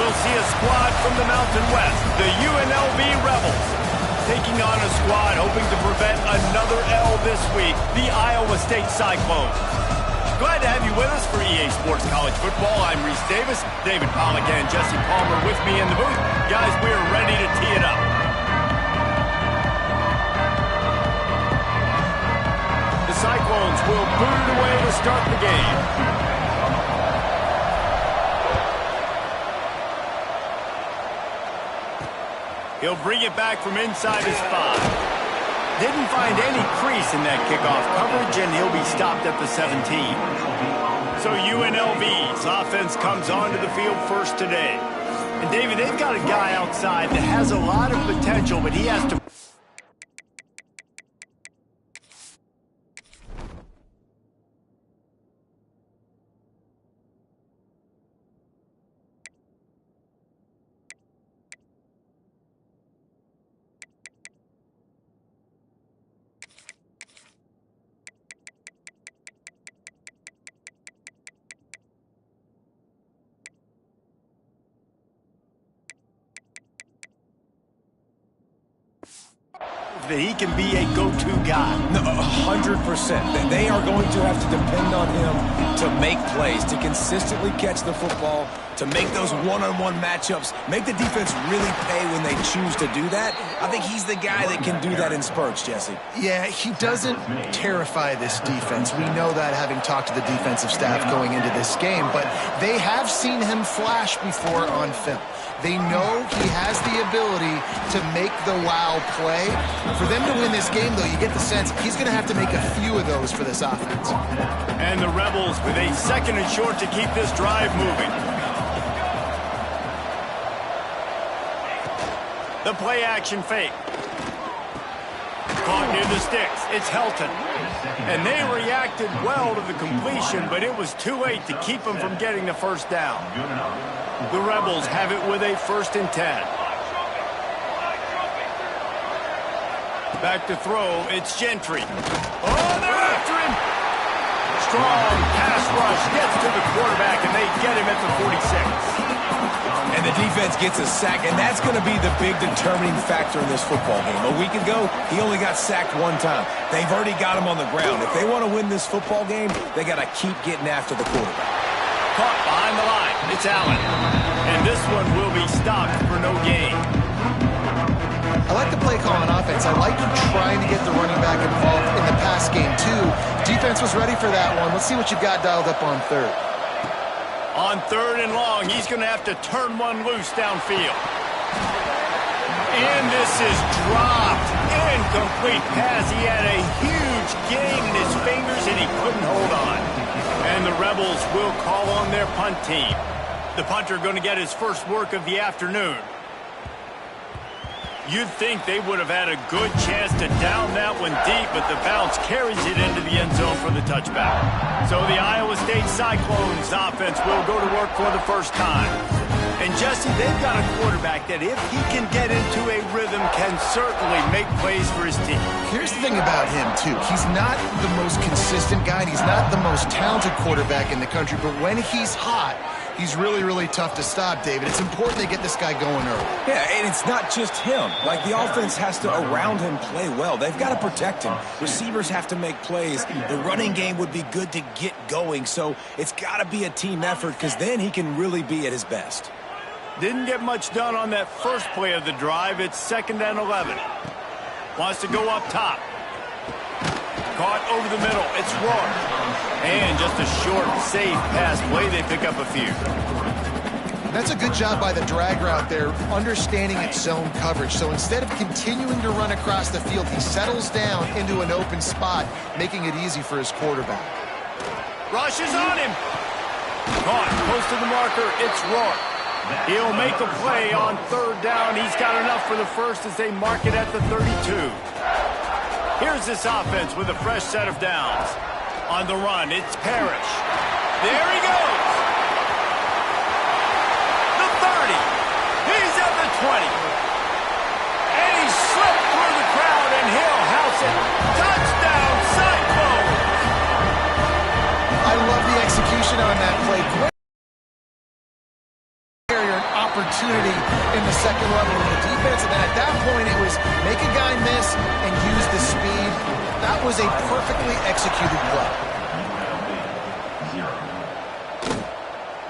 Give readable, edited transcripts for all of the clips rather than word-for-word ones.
we'll see a squad from the Mountain West, the UNLV Rebels, taking on a squad hoping to prevent another L this week, the Iowa State Cyclones. Glad to have you with us for EA Sports College Football. I'm Reese Davis, David Pollack and Jesse Palmer with me in the booth. Guys, we are ready to tee it up. The Cyclones will boot it away to start the game. He'll bring it back from inside his 5. Didn't find any crease in that kickoff coverage, and he'll be stopped at the 17. So UNLV's offense comes onto the field first today. And David, they've got a guy outside that has a lot of potential, but he has to... that he can be a go-to guy. No, 100%. They are going to have to depend on him to make plays, to consistently catch the football, to make those one-on-one matchups, make the defense really pay when they choose to do that. I think he's the guy that can do that in spurts, Jesse. Yeah, he doesn't terrify this defense. We know that having talked to the defensive staff going into this game, but they have seen him flash before on film. They know he has the ability to make the wow play. For them to win this game, though, you get the sense he's going to have to make a few of those for this offense. And the Rebels with a 2nd and short to keep this drive moving. The play action fake. Caught near the sticks. It's Helton. And they reacted well to the completion, but it was too late to keep them from getting the first down. The Rebels have it with a 1st and 10. Back to throw, it's Gentry. Oh, they're after him! Strong pass rush gets to the quarterback, and they get him at the 46. And the defense gets a sack, and that's going to be the big determining factor in this football game. A week ago, he only got sacked 1 time. They've already got him on the ground. If they want to win this football game, they got to keep getting after the quarterback. Caught behind the line. It's Allen. And this one will be stopped for no gain. I like the play call on offense. I like trying to get the running back involved in the pass game, too. Defense was ready for that one. Let's see what you got dialed up on 3rd. On 3rd and long, he's going to have to turn one loose downfield. And this is dropped. Incomplete pass. He had a huge gain in his fingers, and he couldn't hold on. And the Rebels will call on their punt team. The punter going to get his first work of the afternoon. You'd think they would have had a good chance to down that one deep, but the bounce carries it into the end zone for the touchback. So the Iowa State Cyclones offense will go to work for the first time. And Jesse, they've got a quarterback that if he can get into a rhythm can certainly make plays for his team. Here's the thing about him, too. He's not the most consistent guy, and he's not the most talented quarterback in the country, but when he's hot, he's really, really tough to stop, David. It's important they get this guy going early. Yeah, and it's not just him. Like, the offense has to, around him, play well. They've got to protect him. Receivers have to make plays. The running game would be good to get going, so it's got to be a team effort because then he can really be at his best. Didn't get much done on that first play of the drive. It's 2nd and 11. Wants to go up top. Caught over the middle. It's Rourke. And just a short, safe pass play. They pick up a few. That's a good job by the drag route there, understanding its zone coverage. So instead of continuing to run across the field, he settles down into an open spot, making it easy for his quarterback. Rush is on him. Caught close to the marker. It's Rourke. He'll make a play on 3rd down. He's got enough for the first as they mark it at the 32. Here's this offense with a fresh set of downs. On the run, it's Parrish. There he goes. The 30. He's at the 20. And he slipped through the crowd, and he'll house it. Touchdown, Cyclones! I love the execution on that play. Great opportunity in the second level of the defense, and then at that point it was make a guy miss and use the speed. That was a perfectly executed play.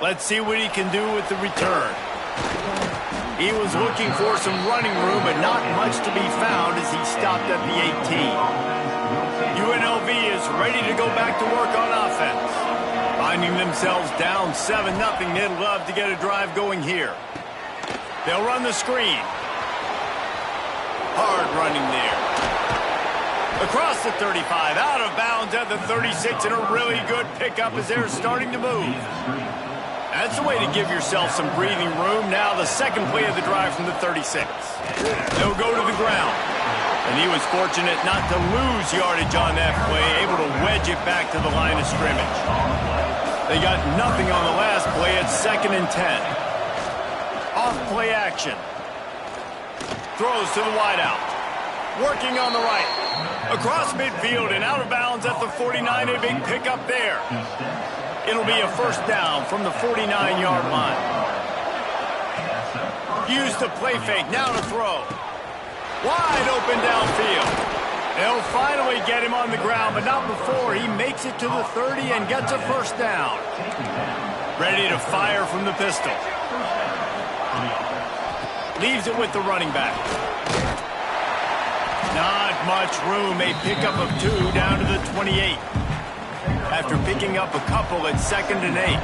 Let's see what he can do with the return. He was looking for some running room, but not much to be found as he stopped at the 18. UNLV is ready to go back to work on offense. Finding themselves down 7-0, they'd love to get a drive going here. They'll run the screen. Hard running there. Across the 35, out of bounds at the 36, and a really good pickup as they're starting to move. That's the way to give yourself some breathing room. Now the second play of the drive from the 36. They'll go to the ground. And he was fortunate not to lose yardage on that play, able to wedge it back to the line of scrimmage. They got nothing on the last play at 2nd and 10. Off play action. Throws to the wideout. Working on the right. Across midfield and out of bounds at the 49. A big pickup there. It'll be a first down from the 49-yard line. Use the play fake. Now to throw. Wide open downfield. They'll finally get him on the ground, but not before he makes it to the 30 and gets a first down. Ready to fire from the pistol. Leaves it with the running back. Not much room. A pickup of 2 down to the 28. After picking up a couple at 2nd and 8.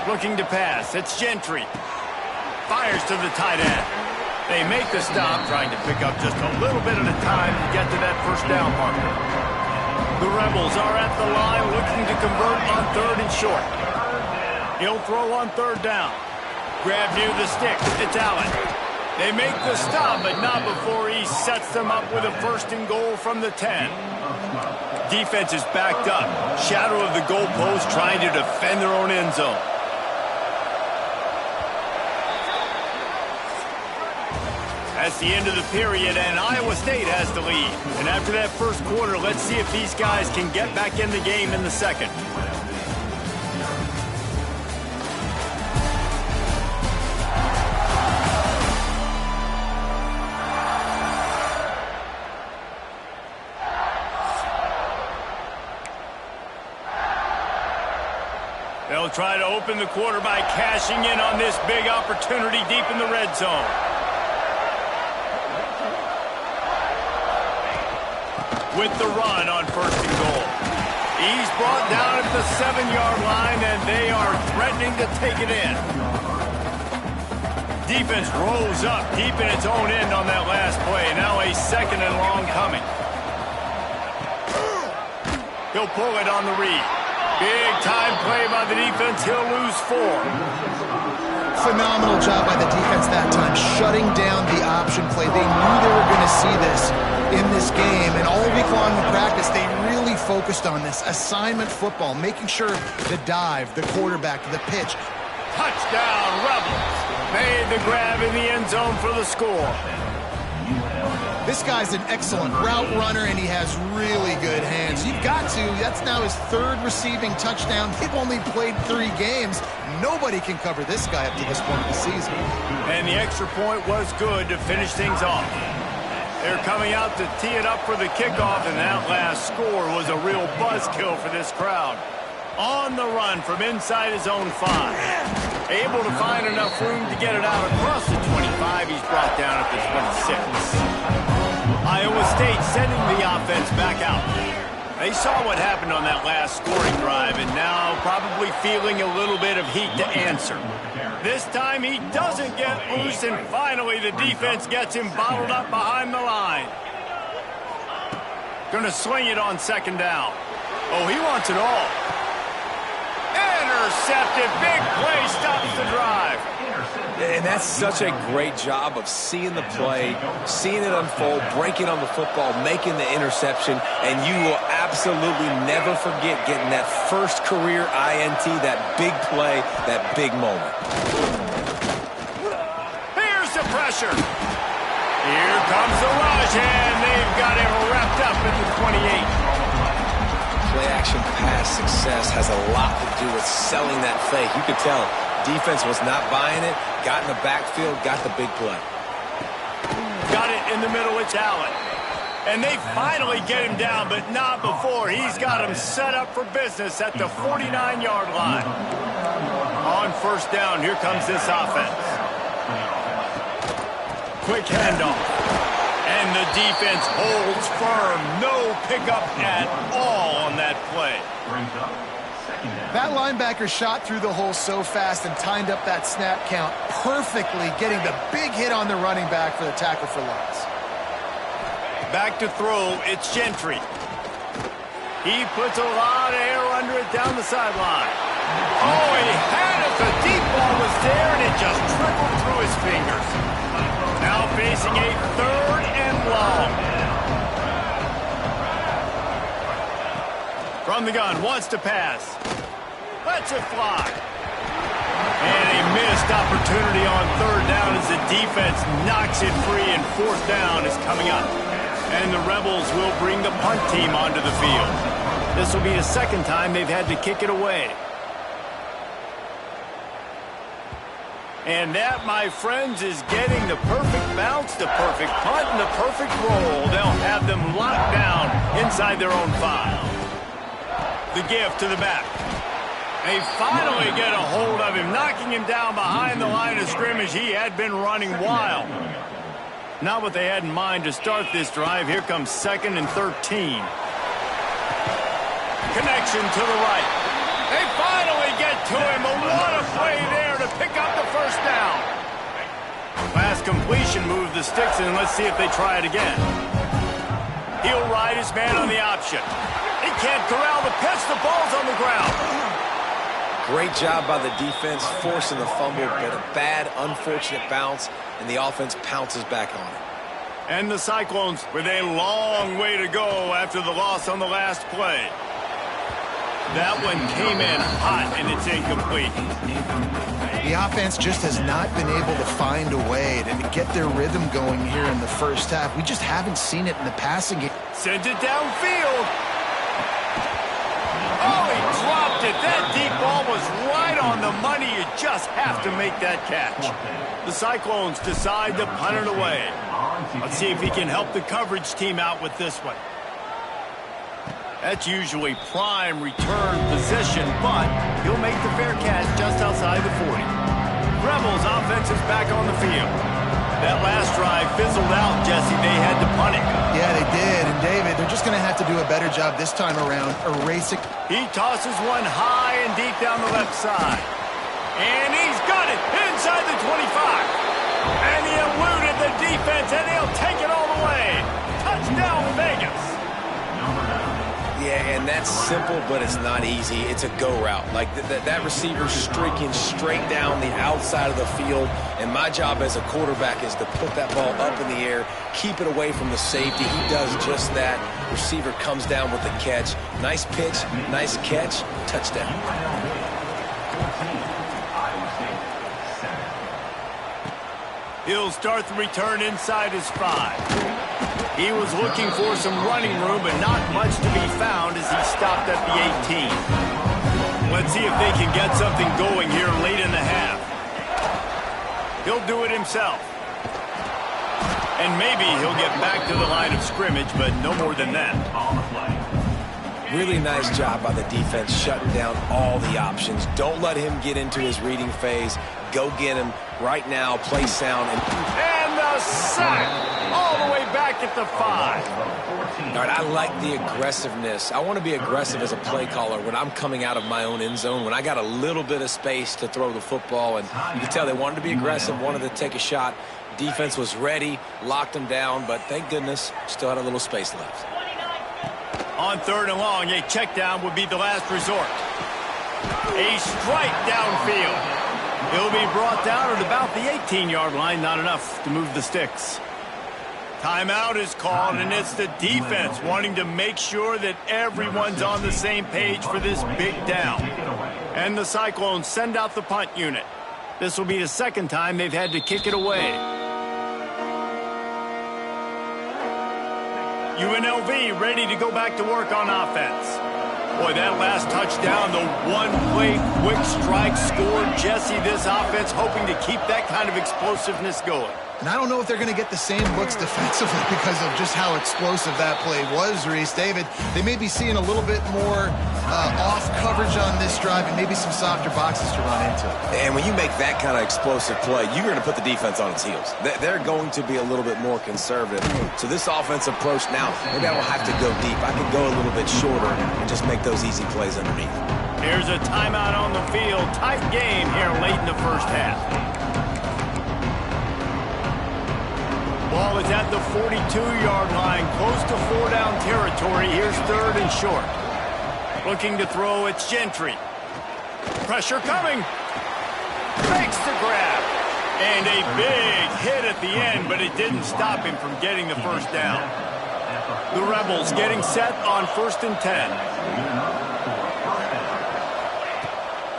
Looking to pass. It's Gentry. Fires to the tight end. They make the stop, trying to pick up just a little bit at a time to get to that first down marker. The Rebels are at the line looking to convert on 3rd and short. He'll throw on 3rd down. Grab near the sticks. It's Allen. They make the stop, but not before he sets them up with a 1st and goal from the 10. Defense is backed up. Shadow of the goalpost, trying to defend their own end zone. That's the end of the period, and Iowa State has the lead. And after that first quarter, let's see if these guys can get back in the game in the second. They'll try to open the quarter by cashing in on this big opportunity deep in the red zone. With the run on 1st and goal. He's brought down at the 7-yard line, and they are threatening to take it in. Defense rolls up deep in its own end on that last play. Now a 2nd and long coming. He'll pull it on the read. Big time play by the defense. He'll lose 4. Phenomenal job by the defense that time, shutting down the option play. They knew they were going to see this in this game, and all week long in practice, they really focused on this. Assignment football, making sure the dive, the quarterback, the pitch. Touchdown, Rebels. Made the grab in the end zone for the score. This guy's an excellent route runner, and he has really good hands. You've got to. That's now his 3rd receiving touchdown. They've only played 3 games. Nobody can cover this guy up to this point of the season. And the extra point was good to finish things off. They're coming out to tee it up for the kickoff, and that last score was a real buzzkill for this crowd. On the run from inside his own 5. Able to find enough room to get it out across the 25. He's brought down at the 26. Iowa State sending the offense back out. They saw what happened on that last scoring drive, and now probably feeling a little bit of heat to answer. This time he doesn't get loose, and finally the defense gets him bottled up behind the line. Gonna sling it on 2nd down. Oh, he wants it all. Intercepted. Big play stops the drive. And that's such a great job of seeing the play, seeing it unfold, breaking on the football, making the interception, and you will absolutely never forget getting that first career INT, that big play, that big moment. Here's the pressure. Here comes the rush, and they've got him wrapped up at the 28. Play action pass guy's success has a lot to do with selling that fake. You could tell defense was not buying it, got in the backfield, got the big play. Got it in the middle, it's Allen. And they finally get him down, but not before. He's got him set up for business at the 49-yard line. On first down, here comes this offense. Quick handoff. And the defense holds firm. No pickup at all on that play. That linebacker shot through the hole so fast and timed up that snap count perfectly, getting the big hit on the running back for the tackle for loss. Back to throw, it's Gentry. He puts a lot of air under it down the sideline. Oh, he had it. The deep ball was there, and it just trickled through his fingers. Now facing a 3rd and long. From the gun, wants to pass. Lets it fly. And a missed opportunity on 3rd down as the defense knocks it free, and 4th down is coming up. And the Rebels will bring the punt team onto the field. This will be the 2nd time they've had to kick it away. And that, my friends, is getting the perfect bounce, the perfect punt, and the perfect roll. They'll have them locked down inside their own 5. The give to the back. They finally get a hold of him, knocking him down behind the line of scrimmage. He had been running wild. Not what they had in mind to start this drive. Here comes 2nd and 13. Connection to the right. They finally get to him. But what a play there to pick up the 1st down. Last completion moved the sticks, and let's see if they try it again. He'll ride his man on the option. He can't corral the pitch. The ball's on the ground. Great job by the defense forcing the fumble, but a bad, unfortunate bounce, and the offense pounces back on it. And the Cyclones with a long way to go after the loss on the last play. That one came in hot, and it's incomplete. The offense just has not been able to find a way to get their rhythm going here in the 1st half. We just haven't seen it in the passing game. Sent it downfield. Oh, he dropped it. That deep ball was right on the money. You just have to make that catch. The Cyclones decide to punt it away. Let's see if he can help the coverage team out with this one. That's usually prime return position, but he'll make the fair catch just outside the 40. Rebels offense is back on the field. That last drive fizzled out, Jesse. They had to punt it. Yeah, they did. And, David, they're just going to have to do a better job this time around erasing. He tosses one high and deep down the left side. And he's got it inside the 25. And he eluded the defense, and he'll take it all the way. Touchdown, Vegas. Yeah, and that's simple, but it's not easy. It's a go route. Like that receiver streaking straight down the outside of the field, and my job as a quarterback is to put that ball up in the air, keep it away from the safety. He does just that. Receiver comes down with the catch. Nice pitch, nice catch, touchdown. He'll start the return inside his 5. He was looking for some running room, but not much to be found as he stopped at the 18. Let's see if they can get something going here late in the half. He'll do it himself. And maybe he'll get back to the line of scrimmage, but no more than that. Really nice job by the defense shutting down all the options. Don't let him get into his reading phase. Go get him right now. Play sound. And the sack all the way back at the 5. All right, I like the aggressiveness. I want to be aggressive as a play caller when I'm coming out of my own end zone, when I got a little bit of space to throw the football. And you can tell they wanted to be aggressive, wanted to take a shot. Defense was ready, locked them down, but thank goodness, still had a little space left. On 3rd and long, a check down would be the last resort. A strike downfield. He'll be brought down at about the 18-yard line, not enough to move the sticks. Timeout is called, and it's the defense wanting to make sure that everyone's on the same page for this big down. And the Cyclones send out the punt unit. This will be the 2nd time they've had to kick it away. UNLV ready to go back to work on offense. Boy, that last touchdown, the one-play quick strike scored. Jesse, this offense hoping to keep that kind of explosiveness going. And I don't know if they're going to get the same looks defensively because of just how explosive that play was, Reese. David, they may be seeing a little bit more off coverage on this drive and maybe some softer boxes to run into. And when you make that kind of explosive play, you're going to put the defense on its heels. They're going to be a little bit more conservative. So this offensive approach now, maybe I don't have to go deep. I can go a little bit shorter and just make those easy plays underneath. Here's a timeout on the field. Tight game here late in the first half. Ball is at the 42-yard line, close to 4-down territory. Here's 3rd and short. Looking to throw, it's Gentry. Pressure coming. Makes the grab. And a big hit at the end, but it didn't stop him from getting the first down. The Rebels getting set on 1st and 10.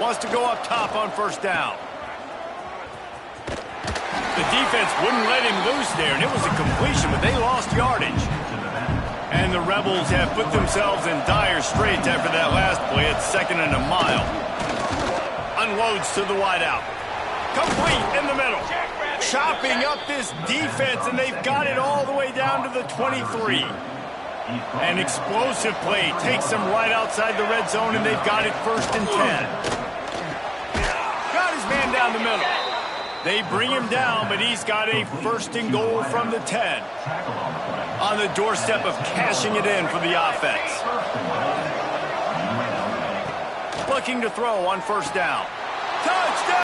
Wants to go up top on 1st down. The defense wouldn't let him loose there, and it was a completion, but they lost yardage. And the Rebels have put themselves in dire straits after that last play. It's 2nd and a mile. Unloads to the wideout. Complete in the middle. Chopping up this defense, and they've got it all the way down to the 23. An explosive play takes them right outside the red zone, and they've got it 1st and 10. Got his man down the middle. They bring him down, but he's got a 1st and goal from the 10. On the doorstep of cashing it in for the offense. Looking to throw on 1st down. Touchdown!